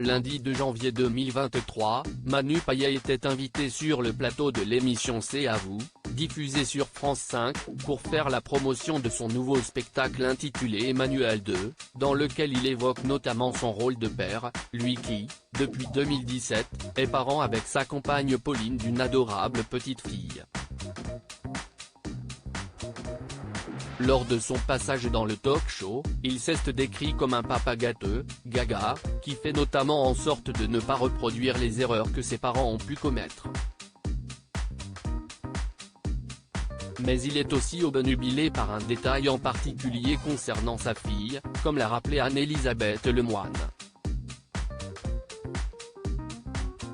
Lundi 2 janvier 2023, Manu Payet était invité sur le plateau de l'émission C'est à vous, diffusée sur France 5, pour faire la promotion de son nouveau spectacle intitulé Emmanuel 2, dans lequel il évoque notamment son rôle de père, lui qui, depuis 2017, est parent avec sa compagne Pauline d'une adorable petite fille. Lors de son passage dans le talk-show, il s'est décrit comme un papa gâteux, gaga, qui fait notamment en sorte de ne pas reproduire les erreurs que ses parents ont pu commettre. Mais il est aussi obnubilé par un détail en particulier concernant sa fille, comme l'a rappelé Anne-Elisabeth Lemoine.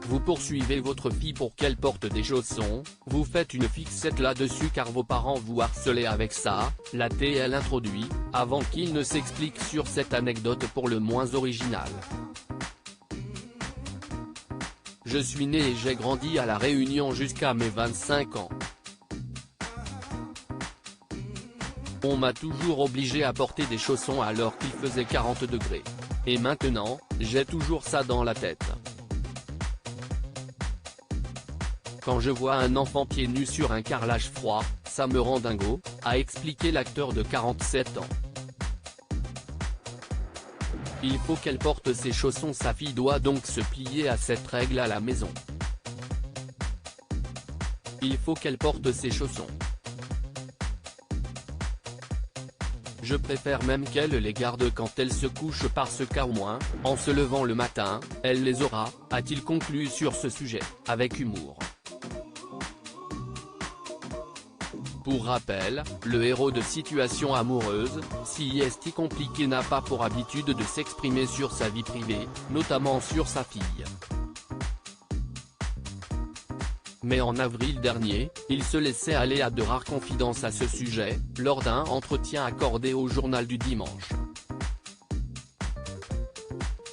Vous poursuivez votre fille pour qu'elle porte des chaussons, vous faites une fixette là-dessus car vos parents vous harcelaient avec ça, l'a-t-elle introduit, avant qu'il ne s'explique sur cette anecdote pour le moins originale. Je suis né et j'ai grandi à La Réunion jusqu'à mes 25 ans. On m'a toujours obligé à porter des chaussons alors qu'il faisait 40 degrés. Et maintenant, j'ai toujours ça dans la tête. Quand je vois un enfant pieds nus sur un carrelage froid, ça me rend dingo, a expliqué l'acteur de 47 ans. Il faut qu'elle porte ses chaussons, sa fille doit donc se plier à cette règle à la maison. Il faut qu'elle porte ses chaussons. Je préfère même qu'elle les garde quand elle se couche parce qu'au moins, en se levant le matin, elle les aura, a-t-il conclu sur ce sujet, avec humour. Pour rappel, le héros de Situation amoureuse, si est compliqué n'a pas pour habitude de s'exprimer sur sa vie privée, notamment sur sa fille. Mais en avril dernier, il se laissait aller à de rares confidences à ce sujet, lors d'un entretien accordé au Journal du Dimanche.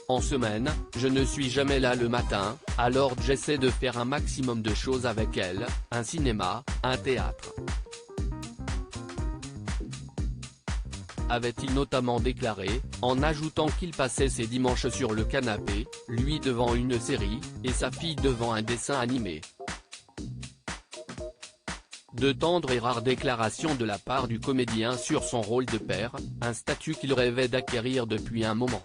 En semaine, je ne suis jamais là le matin, alors j'essaie de faire un maximum de choses avec elle, un cinéma, un théâtre. Avait-il notamment déclaré, en ajoutant qu'il passait ses dimanches sur le canapé, lui devant une série, et sa fille devant un dessin animé. De tendres et rares déclarations de la part du comédien sur son rôle de père, un statut qu'il rêvait d'acquérir depuis un moment.